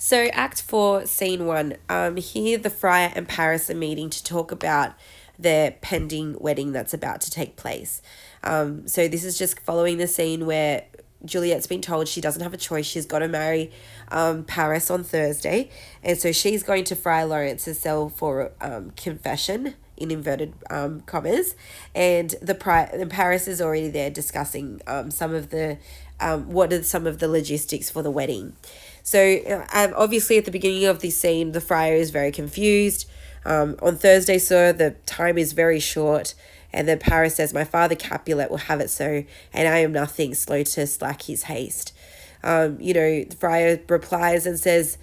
So, Act 4, Scene 1. Here, the friar and Paris are meeting to talk about their pending wedding that's about to take place. So, this is just following the scene where Juliet's been told she doesn't have a choice. She's got to marry Paris on Thursday. And so, she's going to Friar Lawrence's cell for confession, in inverted commas, and Paris is already there discussing some of the what are some of the logistics for the wedding. So obviously at the beginning of this scene, the friar is very confused. On Thursday, sir, the time is very short. And then Paris says, my father Capulet will have it so, and I am nothing slow to slack his haste. The friar replies and says,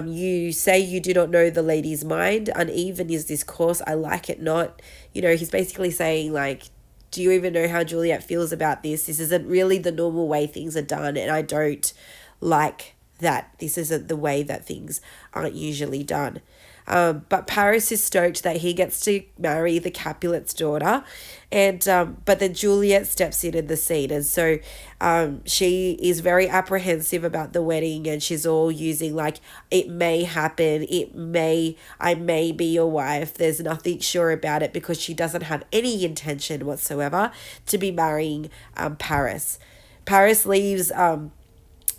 you say you do not know the lady's mind. Uneven is this course. I like it not. He's basically saying, like, do you even know how Juliet feels about this? This isn't really the normal way things are done, and I don't like that this isn't the way that things aren't usually done. But Paris is stoked that he gets to marry the Capulet's daughter, and but then Juliet steps in the scene, and so she is very apprehensive about the wedding, and she's all using like, it may happen, I may be your wife. There's nothing sure about it, because she doesn't have any intention whatsoever to be marrying Paris. Paris leaves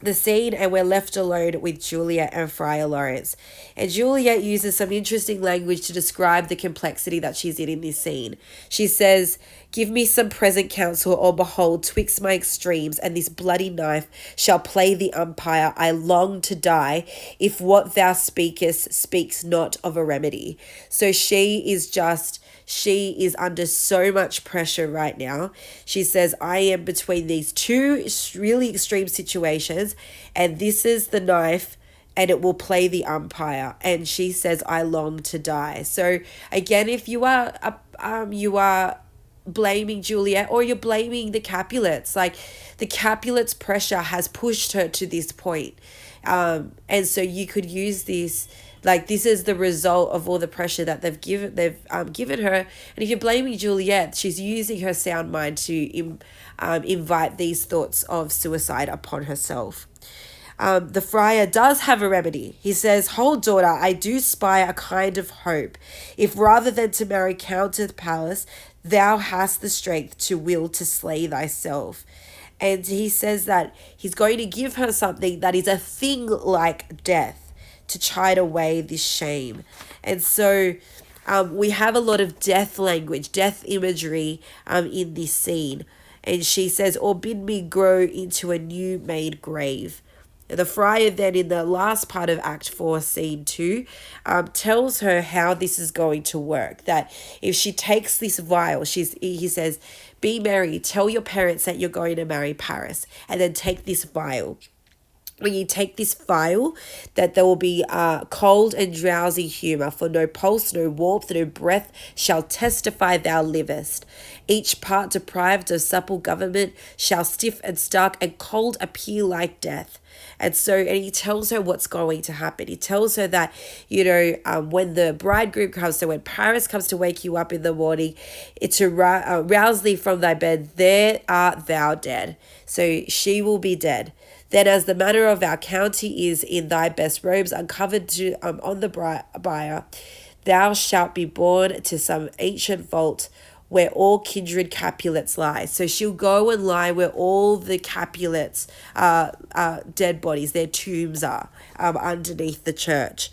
the scene, and we're left alone with Juliet and Friar Lawrence. And Juliet uses some interesting language to describe the complexity that she's in this scene. She says, give me some present counsel, or behold, twixt my extremes, and this bloody knife shall play the umpire. I long to die, if what thou speakest speaks not of a remedy. So she is under so much pressure right now. She says, I am between these two really extreme situations, and this is the knife, and it will play the umpire. And she says, I long to die. So again, if you are blaming Juliet, or you're blaming the Capulets, like the Capulets' pressure has pushed her to this point. And so you could use this, like, this is the result of all the pressure that they've given her. And if you're blaming Juliet, she's using her sound mind to invite these thoughts of suicide upon herself. The friar does have a remedy. He says, hold, daughter, I do spy a kind of hope. If rather than to marry Count to the palace, thou hast the strength to will to slay thyself. And he says that he's going to give her something that is a thing like death, to chide away this shame. And so we have a lot of death language, death imagery in this scene. And she says, or bid me grow into a new made grave. The friar then, in the last part of Act 4, Scene 2, tells her how this is going to work. That if she takes this vial, he says, be merry, tell your parents that you're going to marry Paris, and then take this vial. When you take this vial, that there will be cold and drowsy humour, for no pulse, no warmth, no breath shall testify thou livest. Each part deprived of supple government shall stiff and stark and cold appear like death. And he tells her what's going to happen. He tells her that, when the bridegroom comes, so when Paris comes to wake you up in the morning, it's to rouse thee from thy bed, there art thou dead. So she will be dead. Then, as the manner of our county is in thy best robes uncovered on the bier, thou shalt be borne to some ancient vault where all kindred Capulets lie. So she'll go and lie where all the Capulets' dead bodies, their tombs are, underneath the church.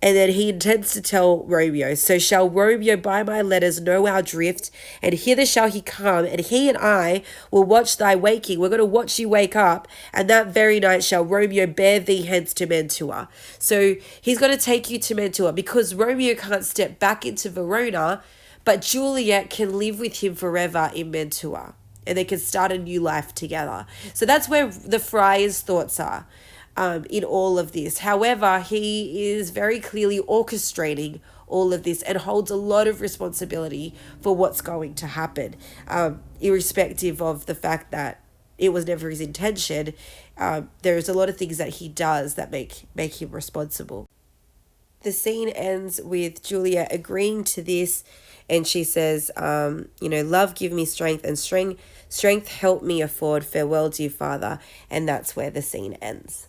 And then he intends to tell Romeo, so shall Romeo by my letters know our drift, and hither shall he come, and he and I will watch thy waking. We're going to watch you wake up, and that very night shall Romeo bear thee hence to Mantua. So he's going to take you to Mantua, because Romeo can't step back into Verona, but Juliet can live with him forever in Mantua, and they can start a new life together. So that's where the friar's thoughts are in all of this. However, he is very clearly orchestrating all of this and holds a lot of responsibility for what's going to happen, irrespective of the fact that it was never his intention. There's a lot of things that he does that make him responsible. The scene ends with Juliet agreeing to this, and she says, love give me strength, and strength help me afford. Farewell, dear father. And that's where the scene ends.